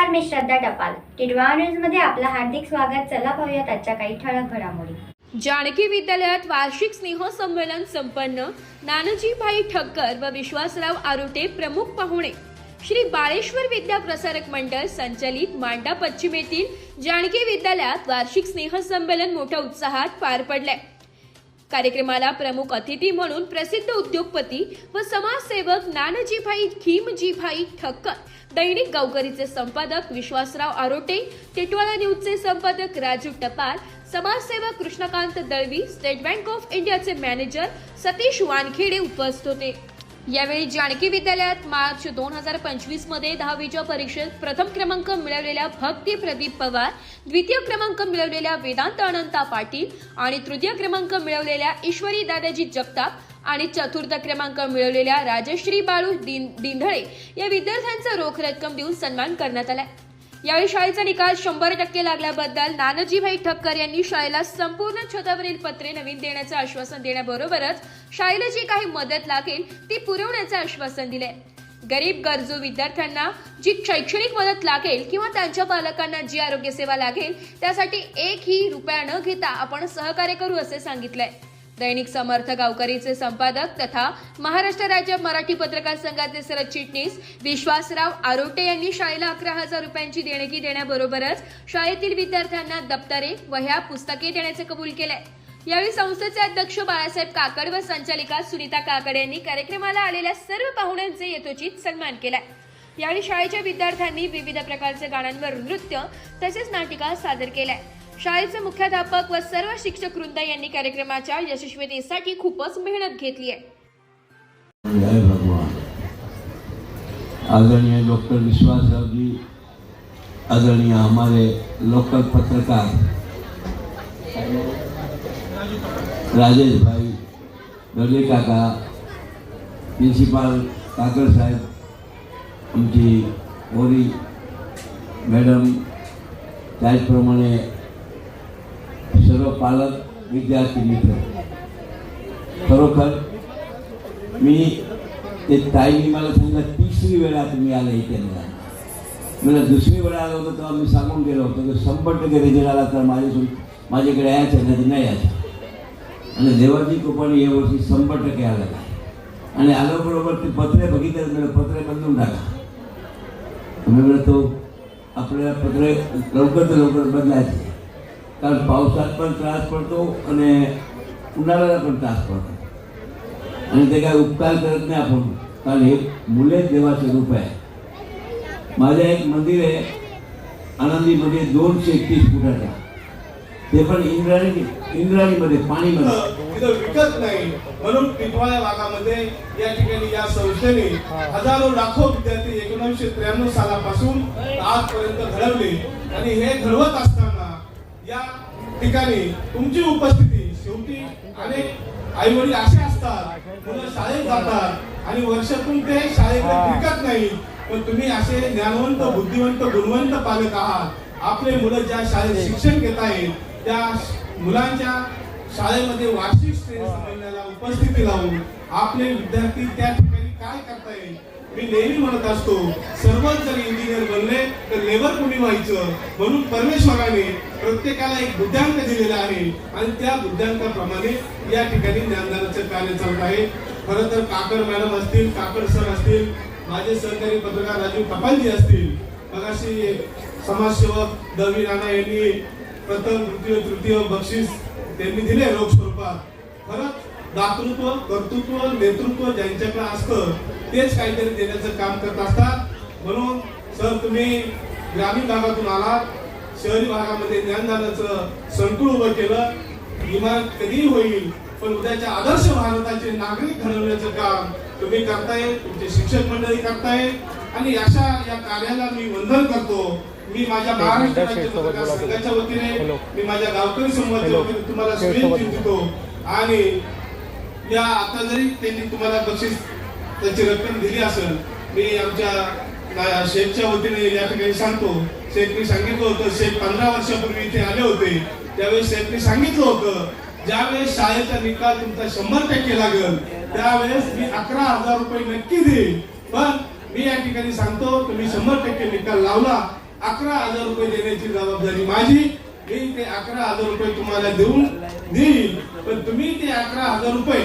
नमस्कार, मी श्रद्धा टपाल. टिडवा न्यूज मध्ये आपलं हार्दिक स्वागत. चला पाहूयात आजच्या काही ठळक घडामोडी. जानकी विद्यालयात वार्षिक स्नेह संमेलन संपन्न. नानाजीभाई ठक्कर व विश्वासराव आरोटे प्रमुख पाहुणे. श्री बाळेश्वर विद्या प्रसारक मंडळ संचलित मांडा पश्चिम येथील जानकी विद्यालयात वार्षिक स्नेह संमेलन मोठ्या उत्साहात पार पडले. कार्यक्रमाला प्रमुख अतिथी म्हणून प्रसिद्ध उद्योगपती व समाजसेवक नानाजीभाई खीमजीभाई ठक्कर, दैनिक गावकरीचे संपादक विश्वासराव आरोटे, टिटवाळा न्यूजचे संपादक राजू टपाल, समाजसेवक Krishnakant Dalvi, state bank of इंडियाचे मॅनेजर सतीश वानखेडे उपस्थित होते. यावेळी जानकी विद्यालयात मार्च 2025 मध्ये 10वीच्या परीक्षेत प्रथम क्रमांक मिळवलेल्या भक्ती प्रदीप पवार, द्वितीय क्रमांक मिळवलेल्या वेदांत अनंता पाटील आणि तृतीय क्रमांक मिळवलेल्या ईश्वरी दादाजी जगताप आणि चतुर्थ क्रमांक मिळवलेल्या राजश्री बाळू दिंधळे या विद्यार्थ्यांचा रोख रक्कम देऊन सन्मान करण्यात आला. यावेळी शाळेचा निकाल 100% लागल्याबद्दल नानाजीभाई ठक्कर यांनी शाळेला संपूर्ण छतावरील पत्रे नवीन देण्याचे आश्वासन देण्याबरोबरच शाळेला जी काही मदत लागेल ती पुरवण्याचे आश्वासन दिले. गरीब गरजू विद्यार्थ्यांना जी शैक्षणिक मदत लागेल किंवा त्यांच्या पालकांना जी आरोग्य सेवा लागेल त्यासाठी एकही रुपया न घेता आपण सहकार्य करू असे सांगितले. दैनिक समर्थ गावकरीचे संपादक तथा महाराष्ट्र राज्य मराठी पत्रकार संघाचे सरचिटणीस विश्वासराव आरोटे यांनी शाळेला 11,000 रुपयांची देणगी देण्याबरोबरच शाळेतील विद्यार्थ्यांना दप्तरे, वह्या, पुस्तके देण्याचे कबूल केले. यावेळी संस्थेचे अध्यक्ष बाळासाहेब काकड व संचालिका सुनीता काकड यांनी कार्यक्रमाला आलेल्या सर्व पाहुण्यांचे यथोचित सन्मान केला. यावेळी शाळेच्या विद्यार्थ्यांनी विविध प्रकारचे गाण्यांवर नृत्य तसेच नाटिका सादर केल्या. शाळेचे मुख्याध्यापक व सर्व शिक्षक वृंद यांनी कार्यक्रमाच्या यशस्वीतेसाठी खूपच मेहनत घेतली आहे. जय भगवान. आदरणीय डॉक्टर विश्वासराव जी, आदरणीय हमारे लोकल पत्रकार राजेश भाई, दर्ले काका, प्रिन्सिपाल काकड साहेब, आमची ओरी मॅडम, त्याचप्रमाणे सर्व पालक, विद्यार्थी मित्र, खरोखर मी ते ताईंनी मला सांगितलं 3री वेळा तुम्ही आला इथे. मला 2री वेळा आलो होतो तेव्हा मी सांगून गेलो होतो की 100% रिझल्ट आला तर माझ्याकडे यायचं नाही यायचं. आणि देवाची कृपाने यावर्षी 100% आला. आणि आल्याबरोबर ते पत्रे बघितले, पत्रे बदलून टाका. मी तो आपल्याला पत्रे लवकर बदलायचे, कारण पावसात पण त्रास पडतो आणि उन्हाळ्याला पण त्रास पडतो. आणि ते काय उपकार करत नाही आपण, कारण हे मुले देवाचे रूप आहे. माझे एक मंदिर आहे आनंदीमध्ये 231 फुटाचा, ते पण इंद्राणीमध्ये पाणीमध्ये विकत नाही. म्हणून टिटवाळा भागामध्ये या ठिकाणी या संस्थेने हजारो लाखो विद्यार्थी 1993 सालापासून आजपर्यंत घडवले. आणि हे घडवत असताना या ठिकाणी तुमची उपस्थिती, शेवटी अनेक आई वडील असे असतात, मुलं शाळेत जातात आणि वर्षातून ते शाळेकडे टिकत नाही, पण तुम्ही असे ज्ञानवंत, बुद्धिवंत, गुणवंत पालक आहात. आपले मुलं ज्या शाळेत शिक्षण घेत आहेत त्या मुलांच्या शाळेमध्ये वार्षिक स्नेह संमेलनाला उपस्थिती लावून आपले विद्यार्थी त्या ठिकाणी काय करताय. मी नेहमी म्हणत असतो, सर्वच जर इंजिनियर बनले तर लेबर कोणी व्हायचं. म्हणून परमेश्वराने प्रत्येकाला एक बुद्ध्यांक दिलेला आहे आणि त्या बुद्ध्यांकाप्रमाणे या ठिकाणी ज्ञानदानाचं कार्य चालत आहे. खरं तर काकड मॅडम असतील, काकड सर असतील, माझे सहकारी पत्रकार राजू टपालजी असतील, मगाशी समाजसेवक दळवी नाना यांनी प्रथम, द्वितीय, तृतीय बक्षीस त्यांनी दिले रोख स्वरूपात. खरंच दातृत्व, कर्तृत्व, नेतृत्व ज्यांच्याकडे असतं तेच काहीतरी देण्याचं काम करत असतात. म्हणून सर, तुम्ही ग्रामीण भागातून आलात, शहरी भागामध्ये ज्ञानदानाचं संकुल उभं केलं. इमारत कधीही होईल, पण उद्याच्या आदर्श भारताचे नागरिक घडवण्याचं काम तुम्ही करताय, तुमचे शिक्षक मंडळी करताय. आणि अशा या कार्याला मी वंदन करतो. मी माझ्या महाराष्ट्र राज्य पत्रकार संघाच्या वतीने, मी माझ्या गावकरी समूहाच्या वतीने तुम्हाला शुभेच्छा देतो. आणि या आता जरी त्यांनी तुम्हाला बक्षीस त्याची रक्कम दिली असेल, मी आमच्या शेखच्या वतीने या ठिकाणी सांगतो, शेखनी सांगितलं होतं, शेख 15 वर्षापूर्वी इथे आले होते, त्यावेळेस शेखनी सांगितलं होतं ज्यावेळेस शाळेचा निकाल तुमचा 100% लागेल त्यावेळेस मी 11,000 रुपये नक्की देईन. पण मी या ठिकाणी सांगतो, तुम्ही 100% निकाल लावला 11,000 रुपये देण्याची जबाबदारी माझी. मी ते 11,000 रुपये तुम्हाला देईल, पण तुम्ही ते 11,000 रुपये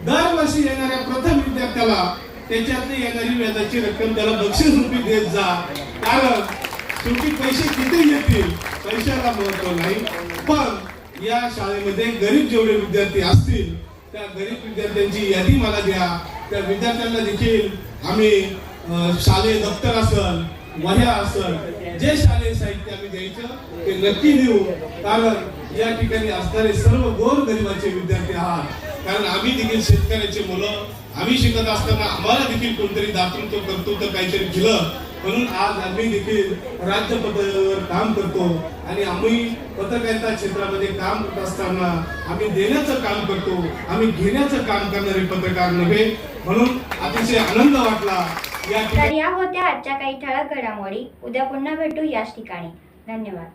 दरवर्षी येणाऱ्या प्रथम विद्यार्थ्याला त्याच्यातली येणारी व्याजाची रक्कम त्याला बक्षीस रूपी देत जा. कारण शेवटी पैसे किती येतील पैशाला महत्व नाही, पण या शाळेमध्ये गरीब जेवढे विद्यार्थी असतील त्या गरीब विद्यार्थ्यांची यादी मला द्या. त्या विद्यार्थ्यांना देखील आम्ही शालेय दप्तर असेल, वह्या असेल, जे शालेय साहित्य आम्ही द्यायचं ते नक्की देऊ. कारण या ठिकाणी असणारे सर्व गोरगरिबाचे विद्यार्थी आहात. कारण आम्ही देखील शेतकऱ्याचे मुलं, आम्ही शिकत असताना आम्हाला देखील कोणतरी दातृत्व कर्तृत्व काहीतरी दिलं, म्हणून आज आम्ही देखील राज्य पातळीवर काम करतो. आणि आम्ही पत्रकारिता क्षेत्रामध्ये काम करत असताना आम्ही देण्याचं काम करतो, आम्ही घेण्याचं काम करणारे पत्रकार नव्हे. म्हणून अतिशय आनंद वाटला या तर या होत्या आजच्या काही ठळक घडामोडी. उद्या पुन्हा भेटू याच ठिकाणी. धन्यवाद.